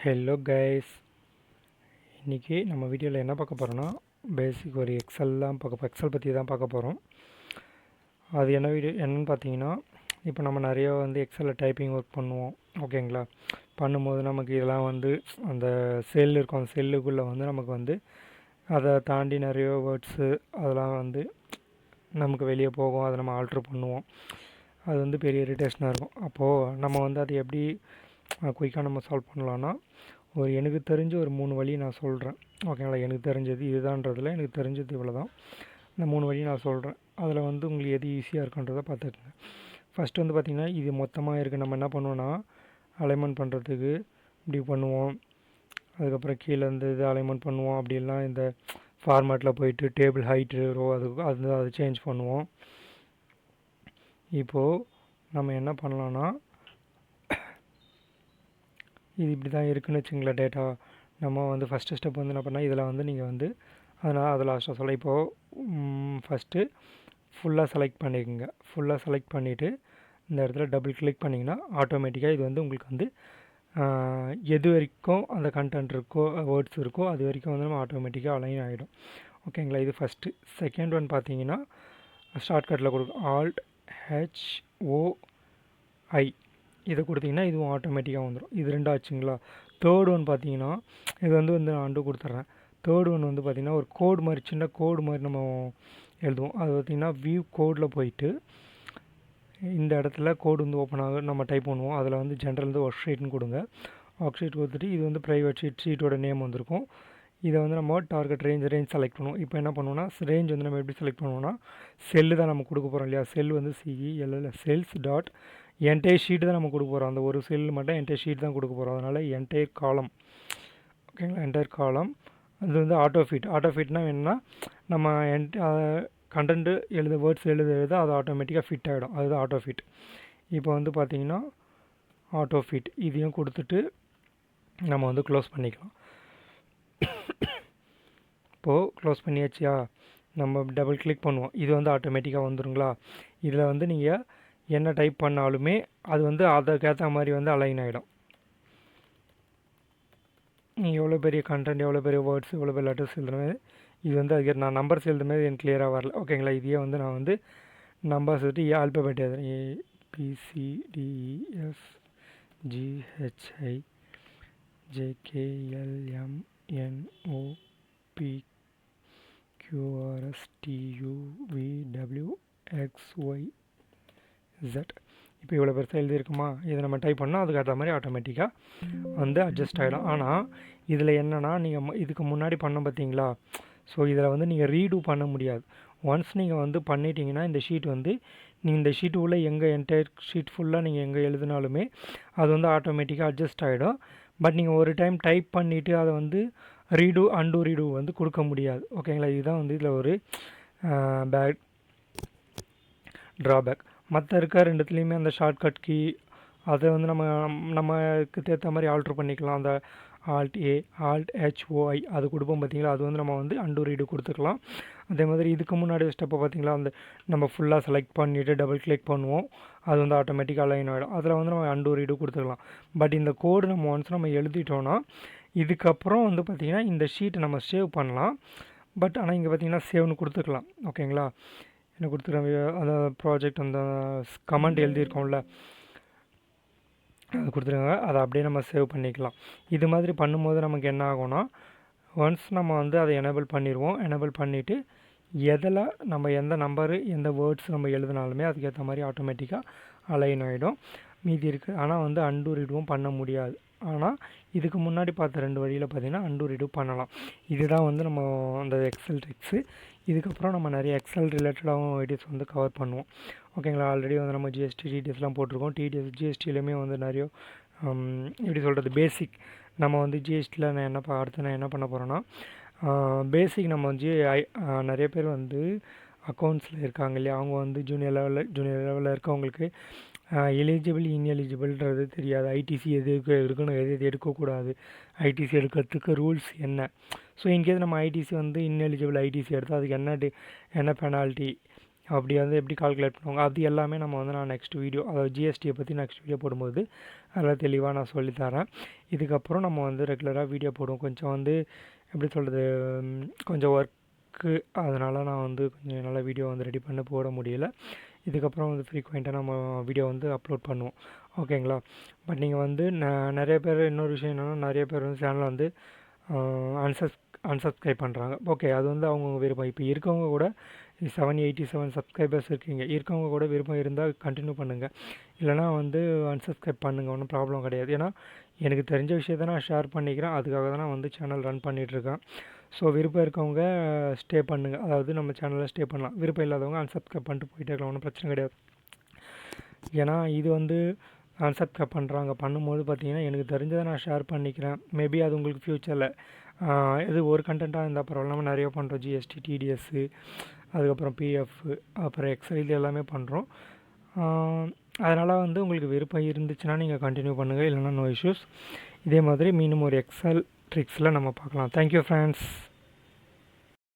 Hello guys, இன்றைக்கி நம்ம வீடியோவில் என்ன பார்க்க போகிறோன்னா பேசிக் ஒரு எக்ஸல் பற்றி தான் பார்க்க போகிறோம். அது என்னென்னு பார்த்தீங்கன்னா, இப்போ நம்ம நிறைய எக்ஸலில் டைப்பிங் ஒர்க் பண்ணுவோம். ஓகேங்களா? பண்ணும்போது நமக்கு இதெல்லாம் அந்த செல் இருக்கும். அந்த செல்லுக்குள்ளே நமக்கு அதை தாண்டி நிறைய வேர்ட்ஸு அதெல்லாம் நமக்கு வெளியே போகும். அதை நம்ம ஆல்ட்ரு பண்ணுவோம். அது பெரிய இரிட்டேஷனாக இருக்கும். அப்போது நம்ம அதை எப்படி குயிக்காக நம்ம சால்வ் பண்ணலான்னா, எனக்கு தெரிஞ்ச ஒரு 3 வழி நான் சொல்கிறேன். ஓகேங்களா? எனக்கு தெரிஞ்சது இதுதான்றதில் எனக்கு தெரிஞ்சது இவ்வளோ தான். இந்த 3 வழி நான் சொல்கிறேன். அதில் உங்களுக்கு எது ஈஸியாக இருக்குன்றதை பார்த்துக்குங்க. ஃபஸ்ட்டு பார்த்திங்கன்னா, இது மொத்தமாக இருக்குது. நம்ம என்ன பண்ணுவோன்னா, அலைன்மெண்ட் பண்ணுறதுக்கு இப்படி பண்ணுவோம். அதுக்கப்புறம் கீழே இது அலைன்மெண்ட் பண்ணுவோம். அப்படிலாம் இந்த ஃபார்மேட்டில் போயிட்டு டேபிள் ஹைட்டு ரோ அது சேஞ்ச் பண்ணுவோம். இப்போது நம்ம என்ன பண்ணலான்னா, இது இப்படி தான் இருக்குதுன்னு வச்சுங்களேன் டேட்டா. நம்ம ஃபஸ்ட்டு ஸ்டெப் என்ன பண்ணால், இதில் நீங்கள் அதனால் அதை லாஸ்ட்டாக சொல்ல. இப்போது ஃபஸ்ட்டு ஃபுல்லாக செலக்ட் பண்ணிக்கோங்க. ஃபுல்லாக செலக்ட் பண்ணிவிட்டு இந்த இடத்துல டபுள் கிளிக் பண்ணிங்கன்னா ஆட்டோமேட்டிக்காக இது உங்களுக்கு எது வரைக்கும் அந்த கண்டென்ட் இருக்கோ, வேர்ட்ஸ் இருக்கோ, அது வரைக்கும் நம்ம ஆட்டோமேட்டிக்காக அலைன் ஆகிடும். ஓகேங்களா? இது ஃபஸ்ட்டு. செகண்ட் ஒன் பார்த்தீங்கன்னா, ஷார்ட்கட்டில் கொடுக்கும் Alt HOI இதை கொடுத்திங்கன்னா இதுவும் ஆட்டோமேட்டிக்காக வந்துடும். இது 2 ஆச்சுங்களா? தேர்ட் ஒன் பார்த்தீங்கன்னா, இது நான் அண்டு கொடுத்துட்றேன். தேர்ட் ஒன் பார்த்திங்கன்னா, ஒரு கோடு மாதிரி, சின்ன கோடு மாதிரி நம்ம எழுதுவோம். அது பார்த்திங்கன்னா வியூ கோடில் போயிட்டு இந்த இடத்துல கோடு ஓப்பன் ஆகும். நம்ம டைப் பண்ணுவோம். அதில் ஜென்ரல் ஒர்க் ஷீட்னு கொடுங்க. ஒர்க் ஷீட் கொடுத்துட்டு இது ப்ரைவேட் ஷீட்டோட நேம் வந்திருக்கும். இதை நம்ம டார்கெட் ரேஞ்ச் செலக்ட் பண்ணுவோம். இப்போ என்ன பண்ணுவோம்னா, ரேஞ்ச் நம்ம எப்படி செலக்ட் பண்ணுவோம்னா, செல்லு தான் நம்ம கொடுக்க போகிறோம் இல்லையா? Cell CELL cells dot entire sheet தான் நம்ம கொடுக்க போகிறோம். அந்த ஒரு செல் மட்டும் என்டையர் ஷீட் தான் கொடுக்க போகிறோம். அதனால் என்டையர் காலம். ஓகேங்களா? என்டையர் காலம். அது ஆட்டோ ஃபிட்னால் என்னென்னா, நம்ம கண்டென்ட்டு வேர்ட்ஸ் எழுத அது ஆட்டோமேட்டிக்காக ஃபிட் ஆகிடும். அதுதான் ஆட்டோ ஃபிட். இப்போ பார்த்திங்கன்னா ஆட்டோ ஃபிட் இதையும் கொடுத்துட்டு நம்ம க்ளோஸ் பண்ணிக்கலாம். இப்போது க்ளோஸ் பண்ணியாச்சியா? நம்ம டபுள் கிளிக் பண்ணுவோம். இது ஆட்டோமேட்டிக்காக வந்துடுங்களா? இதில் நீங்கள் என்ன டைப் பண்ணாலுமே அது அதுக்கேற்ற மாதிரி அலைன் ஆகிடும். நீங்கள் எவ்வளோ பெரிய கண்டென்ட், எவ்வளோ பெரிய வேர்ட்ஸ், எவ்வளோ பெரிய லெட்டர்ஸ் எழுதுமே இது அதுக்கு நான் நம்பர்ஸ் எழுதுமே எனக்கு கிளியராக வரல. ஓகேங்களா? இதையே நான் நம்பர்ஸ் எடுத்து ஆல்பபெட் எழுதுறேன். ABCDEFGHIJKLMNOPQRSTUVWXYZ. இப்போ இவ்வளோ பெருசாக எழுதியிருக்குமா? இதை நம்ம டைப் பண்ணால் அதுக்கேற்ற மாதிரி ஆட்டோமேட்டிக்காக அட்ஜஸ்ட் ஆகிடும். ஆனால் இதில் என்னென்னா, நீங்கள் இதுக்கு முன்னாடி பண்ண பார்த்தீங்களா? ஸோ இதில் நீங்கள் ரீடூ பண்ண முடியாது. ஒன்ஸ் நீங்கள் பண்ணிட்டீங்கன்னா இந்த ஷீட் நீங்கள் இந்த ஷீட்டு உள்ள என்டையர் ஷீட் ஃபுல்லாக நீங்கள் எங்கே எழுதினாலுமே அது ஆட்டோமேட்டிக்காக அட்ஜஸ்ட் ஆகிடும். பட் நீங்கள் ஒரு டைம் டைப் பண்ணிவிட்டு அதை அண்டு ரீடூ கொடுக்க முடியாது. ஓகேங்களா? இதுதான் இதில் ஒரு பேட் ட்ராபேக். மற்ற இருக்க ரெண்டுத்துலேயுமே அந்த ஷார்ட்கட் கீ அதை நமக்கு ஏற்ற மாதிரி ஆல்ட்ரு பண்ணிக்கலாம். அந்த Alt HOI அது கொடுப்போம் பார்த்தீங்களா? அது நம்ம அண்டு ரீடு கொடுத்துக்கலாம். அதே மாதிரி இதுக்கு முன்னாடி ஸ்டெப்பை பார்த்தீங்களா? நம்ம ஃபுல்லாக செலக்ட் பண்ணிவிட்டு டபுள் கிளிக் பண்ணுவோம். அது ஆட்டோமேட்டிக்காக அலைன் ஆகிடும். அதில் நம்ம அண்டு ரீடு கொடுத்துக்கலாம். பட் இந்த கோடு நம்ம ஒன்ஸ் நம்ம எழுதிட்டோன்னா இதுக்கப்புறம் பார்த்திங்கன்னா இந்த ஷீட்டை நம்ம சேவ் பண்ணலாம். பட் ஆனால் இங்கே பார்த்திங்கன்னா சேவ்னு கொடுத்துக்கலாம். ஓகேங்களா? என்ன கொடுத்துருக்கேன், அந்த ப்ராஜெக்ட் அந்த கமெண்ட் எழுதியிருக்கோம்ல, அது கொடுத்துருக்காங்க. அதை அப்படியே நம்ம சேவ் பண்ணிக்கலாம். இது மாதிரி பண்ணும்போது நமக்கு என்ன ஆகும்னா, ஒன்ஸ் நம்ம அதை எனேபிள் பண்ணிடுவோம். எனேபிள் பண்ணிவிட்டு எதில் நம்ம எந்த நம்பரு எந்த வேர்ட்ஸ் நம்ம எழுதினாலுமே அதுக்கேற்ற மாதிரி ஆட்டோமேட்டிக்காக அலைன் ஆகிடும். மீதி இருக்குது. ஆனால் அண்டு ரீடும் பண்ண முடியாது. ஆனால் இதுக்கு முன்னாடி பார்த்த 2 வழியில் பார்த்திங்கன்னா அண்டு ரீடு பண்ணலாம். இதுதான் நம்ம அந்த எக்ஸல் ட்ரிக்ஸு. இதுக்கப்புறம் நம்ம நிறைய எக்ஸல் ரிலேட்டடாகவும் வீடியோஸ் கவர் பண்ணுவோம். ஓகேங்களா? ஆல்ரெடி நம்ம ஜிஎஸ்டி டிடிஎஸ்லாம் போட்டிருக்கோம். ஜிஎஸ்டிலையுமே நிறைய எப்படி சொல்கிறது, பேசிக் நம்ம ஜிஎஸ்டியில் அடுத்து நான் என்ன பண்ண போகிறேன்னா, பேசிக் நம்ம நிறைய பேர் அக்கௌண்ட்ஸில் இருக்காங்க இல்லையா? அவங்க ஜூனியர் லெவலில் இருக்கவங்களுக்கு எலிஜிபிள் இன்எலிஜிபிள்ன்றது தெரியாது. ஐடிசி எது இருக்கணும், எது எடுக்கக்கூடாது, ஐடிசி எடுக்கிறதுக்கு ரூல்ஸ் என்ன. ஸோ இன்கேஸ் நம்ம ஐடிசி இன்எலிஜிபிள் ஐடிசி எடுத்தால் அதுக்கு என்ன பெனால்ட்டி, அப்படி வந்து எப்படி கால்குலேட் பண்ணுவாங்க அது எல்லாமே நம்ம வந்து நான் நெக்ஸ்ட் வீடியோ அதாவது ஜிஎஸ்டியை பற்றி நெக்ஸ்ட் வீடியோ போடும்போது அதெல்லாம் தெளிவாக நான் சொல்லித்தரேன். இதுக்கப்புறம் நம்ம வந்து ரெகுலராக வீடியோ போடுவோம். கொஞ்சம் வந்து எப்படி சொல்கிறது, கொஞ்சம் ஒர்க்கு, அதனால் நான் வந்து கொஞ்சம் என்னால் வீடியோ வந்து ரெடி பண்ண போட முடியல. இதுக்கப்புறம் வந்து ஃப்ரீக்வெண்ட்டாக நம்ம வீடியோ வந்து அப்லோட் பண்ணுவோம், ஓகேங்களா? பட் நீங்கள் வந்து நிறைய பேர் இன்னொரு விஷயம் என்னென்னா, நிறைய பேர் வந்து சேனலை வந்து அன்சப்ஸ்கிரைப் பண்ணுறாங்க. ஓகே, அது வந்து அவங்கவுங்க விருப்பம். இப்போ இருக்கவங்க கூட 787 சப்ஸ்கிரைபர்ஸ் இருக்கீங்க, இருக்கவங்க கூட விருப்பம் இருந்தால் கண்டினியூ பண்ணுங்கள், இல்லைனா வந்து அன்சப்ஸ்கிரைப் பண்ணுங்கள், ஒன்றும் ப்ராப்ளம் கிடையாது. ஏன்னா எனக்கு தெரிஞ்ச விஷயத்த நான் ஷேர் பண்ணிக்கிறேன், அதுக்காக தான் நான் வந்து சேனல் ரன் பண்ணிகிட்ருக்கேன். ஸோ விருப்பம் இருக்கவங்க ஸ்டே பண்ணுங்கள், அதாவது நம்ம சேனலில் ஸ்டே பண்ணலாம். விருப்பம் இல்லாதவங்க அன்சப்ஸ்கிரைப் பண்ணிட்டு போயிட்டே இருக்கலாம், ஒன்றும் பிரச்சனை கிடையாது. ஏன்னா இது வந்து அன்சப்ஸ்கிரைப் பண்ணும்போது பார்த்தீங்கன்னா எனக்கு தெரிஞ்சதை நான் ஷேர் பண்ணிக்கிறேன். மேபி அது உங்களுக்கு ஃப்யூச்சரில் இது ஒரு கண்டென்ட்டாக இருந்தால் பரவாயில்ல, நம்ம நிறைய பண்ணுறோம். ஜிஎஸ்டி, டிடிஎஸ்ஸு, அதுக்கப்புறம் பிஎஃப், அப்புறம் எக்ஸல், இது எல்லாமே பண்ணுறோம். அதனால் வந்து உங்களுக்கு விருப்பம் இருந்துச்சுன்னா நீங்கள் கண்டினியூ பண்ணுங்கள், இல்லைனா நோ இஷ்யூஸ். இதே மாதிரி மீண்டும் ஒரு எக்ஸல் ட்ரிக்ஸில் நம்ம பார்க்கலாம். Thank you friends.